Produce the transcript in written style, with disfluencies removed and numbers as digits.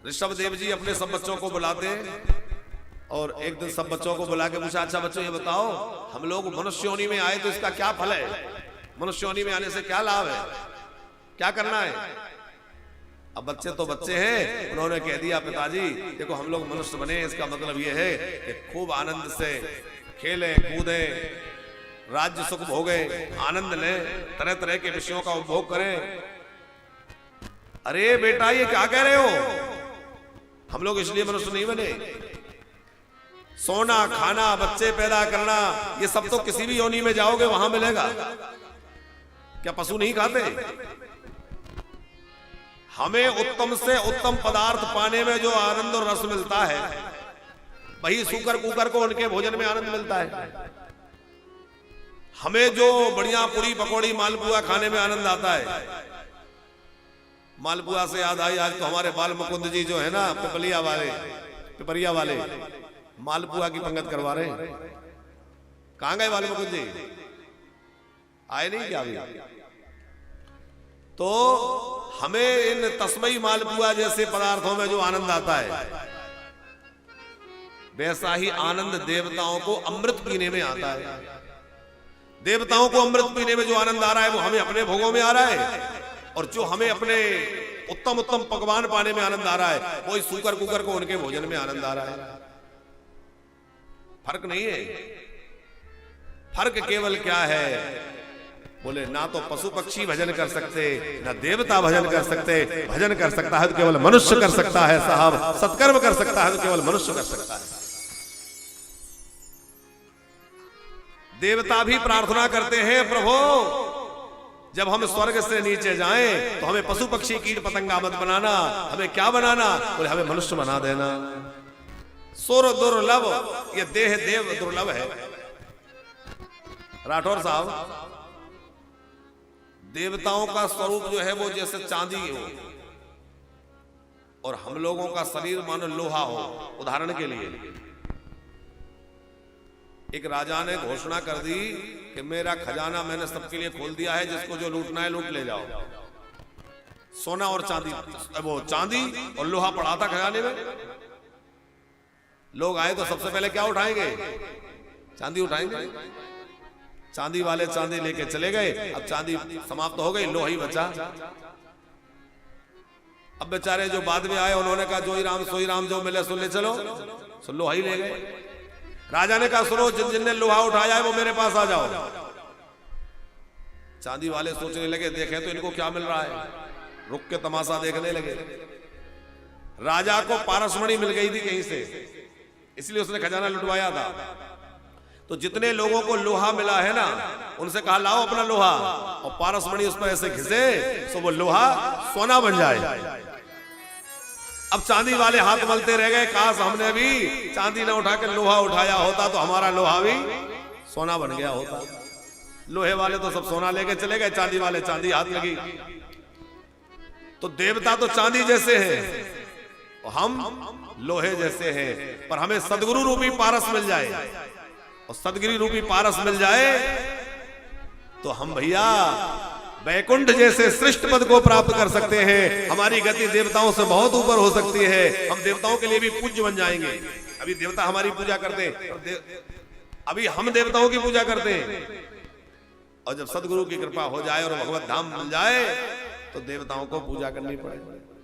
ऋषभ देव जी अपने सब बच्चों को बुलाते और एक दिन सब बच्चों को बुला के पूछा, अच्छा बच्चों ये बताओ, हम लोग मनुष्य योनि में आए तो इसका क्या फल है, मनुष्य योनि में आने से क्या लाभ है, क्या करना है। अब बच्चे तो बच्चे हैं, उन्होंने कह दिया पिताजी देखो हम लोग मनुष्य बने, इसका मतलब ये है कि खूब आनंद से खेलें कूदें, राज्य सुख भोगें, आनंद लें, तरह तरह के विषयों का उपभोग करें। अरे बेटा ये क्या कह रहे हो, हम लोग इसलिए मनुष्य नहीं बने। सोना खाना बच्चे पैदा करना ये सब तो किसी भी योनि में जाओगे वहां मिलेगा, क्या पशु नहीं खाते। हमें उत्तम से उत्तम पदार्थ पाने में जो आनंद और रस मिलता है, वही सूकर कुकर को उनके भोजन में आनंद मिलता है। हमें जो बढ़िया पूरी पकौड़ी मालपुआ खाने में आनंद आता है, मालपुआ से याद आई, आज तो हमारे बाल मुकुंद जी जो है ना पिपरिया वाले मालपुआ की पंगत करवा रहे हैं। कहां गए बाल मुकुंद जी, आए नहीं क्या अभी। तो हमें इन तस्मई मालपुआ जैसे पदार्थों में जो आनंद आता है, वैसा ही आनंद देवताओं को अमृत पीने में आता है। देवताओं को अमृत पीने में जो आनंद आ रहा है वो हमें अपने भोगों में आ रहा है, और जो हमें अपने उत्तम उत्तम पकवान पाने में आनंद आ रहा है वही सूकर कुकर को उनके भोजन में आनंद आ रहा है। फर्क नहीं है। फर्क केवल क्या है, बोले ना तो पशु पक्षी भजन कर सकते, ना देवता भजन कर सकते। भजन कर सकता है तो केवल मनुष्य कर सकता है साहब, सत्कर्म कर सकता है तो केवल मनुष्य कर सकता है। देवता भी प्रार्थना करते हैं, प्रभु जब हम स्वर्ग से नीचे जाएं तो हमें पशु पक्षी कीट पतंगा मत बनाना, हमें क्या बनाना, बोले हमें मनुष्य बना देना। सुर दुर्लभ, ये देह देव दुर्लभ है। राठौर साहब, देवताओं का स्वरूप जो है वो जैसे चांदी हो और हम लोगों का शरीर मानो लोहा हो। उदाहरण के लिए एक राजा ने घोषणा कर दी कि मेरा खजाना मैंने सबके लिए खोल दिया है, जिसको जो लूटना है लूट ले जाओ। सोना और चांदी, वो चांदी और लोहा पड़ा था खजाने में। लोग आए तो सबसे पहले क्या उठाएंगे, चांदी उठाएंगे। चांदी वाले चांदी लेके चले गए, अब चांदी समाप्त हो गई, लोहा ही बचा। अब बेचारे जो बाद में आए उन्होंने कहा जो ही राम सोई राम, जो मिले सुन ले चलो, सो लोहा ही ले गए। राजा ने कहा सुनो, जिन जिनने लोहा उठाया है वो मेरे पास आ जाओ। चांदी वाले सोचने लगे देखें तो इनको क्या मिल रहा है, रुक के तमाशा देखने लगे। राजा को पारसमणि मिल गई थी कहीं से, इसलिए उसने खजाना लुटवाया था। तो जितने लोगों को लोहा मिला है ना, उनसे कहा लाओ अपना लोहा, और पारसमणि उस पर ऐसे घिसे तो वो लोहा सोना बन जाए। अब चांदी वाले हाथ मलते रह गए, काश हमने भी चांदी ना उठा के लोहा उठाया होता तो हमारा लोहा भी सोना बन गया होता। लोहे वाले तो सब सोना लेके चले गए, चांदी वाले चांदी हाथ लगी। तो देवता तो चांदी जैसे हैं, हम लोहे जैसे हैं, पर हमें सदगुरु रूपी पारस मिल जाए, और सदगिरी रूपी पारस मिल जाए तो हम भैया वैकुंठ जैसे श्रेष्ठ पद को प्राप्त कर सकते हैं। हमारी गति देवताओं से बहुत ऊपर हो सकती है। हम देवताओं के लिए भी पूज्य बन जाएंगे। अभी देवता हमारी पूजा करते हैं, अभी हम देवताओं की पूजा करते हैं, और जब सदगुरु की कृपा हो जाए और भगवत धाम मिल जाए तो देवताओं को पूजा करनी पड़ेगी।